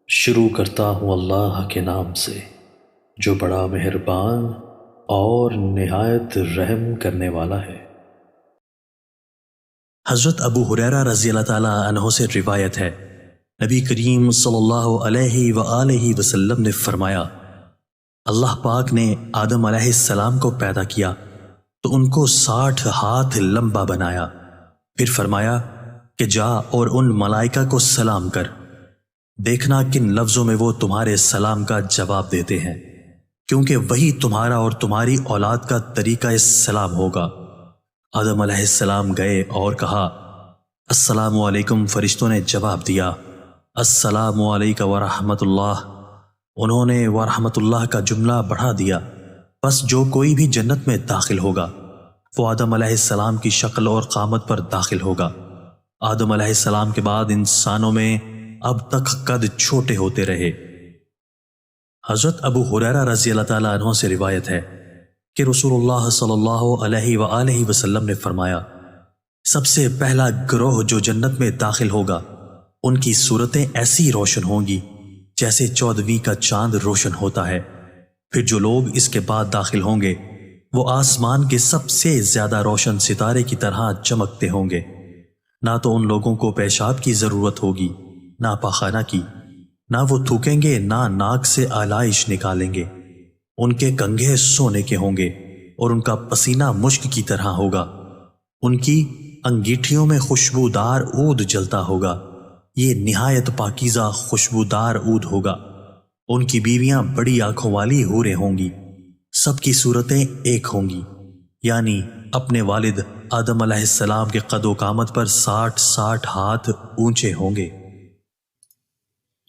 شروع کرتا ہوں اللہ کے نام سے جو بڑا مہربان اور نہایت رحم کرنے والا ہے۔ حضرت ابو ہریرہ رضی اللہ تعالیٰ عنہ سے روایت ہے، نبی کریم صلی اللہ علیہ وآلہ وسلم نے فرمایا، اللہ پاک نے آدم علیہ السلام کو پیدا کیا تو ان کو 60 ہاتھ لمبا بنایا، پھر فرمایا کہ جا اور ان ملائکہ کو سلام کر، دیکھنا کن لفظوں میں وہ تمہارے سلام کا جواب دیتے ہیں، کیونکہ وہی تمہارا اور تمہاری اولاد کا طریقہ سلام ہوگا۔ آدم علیہ السلام گئے اور کہا، السلام علیکم۔ فرشتوں نے جواب دیا، السلام علیکم ورحمۃ اللہ۔ انہوں نے ورحمۃ اللہ کا جملہ بڑھا دیا، بس جو کوئی بھی جنت میں داخل ہوگا وہ آدم علیہ السلام کی شکل اور قامت پر داخل ہوگا۔ آدم علیہ السلام کے بعد انسانوں میں اب تک قد چھوٹے ہوتے رہے۔ حضرت ابو ہریرہ رضی اللہ تعالیٰ عنہ سے روایت ہے کہ رسول اللہ صلی اللہ علیہ وآلہ وسلم نے فرمایا، سب سے پہلا گروہ جو جنت میں داخل ہوگا ان کی صورتیں ایسی روشن ہوں گی جیسے 14ویں کا چاند روشن ہوتا ہے۔ پھر جو لوگ اس کے بعد داخل ہوں گے وہ آسمان کے سب سے زیادہ روشن ستارے کی طرح چمکتے ہوں گے، نہ تو ان لوگوں کو پیشاب کی ضرورت ہوگی نہ پاخانہ کی، نہ وہ تھوکیں گے نہ ناک سے آلائش نکالیں گے، ان کے کنگھے سونے کے ہوں گے اور ان کا پسینہ مشک کی طرح ہوگا، ان کی انگیٹھیوں میں خوشبودار عود جلتا ہوگا، یہ نہایت پاکیزہ خوشبودار عود ہوگا، ان کی بیویاں بڑی آنکھوں والی حوریں ہوں گی، سب کی صورتیں ایک ہوں گی، یعنی اپنے والد آدم علیہ السلام کے قد و قامت پر 60 ہاتھ اونچے ہوں گے۔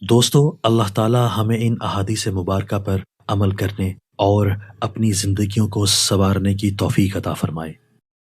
دوستو، اللہ تعالی ہمیں ان احادیث مبارکہ پر عمل کرنے اور اپنی زندگیوں کو سنوارنے کی توفیق عطا فرمائے۔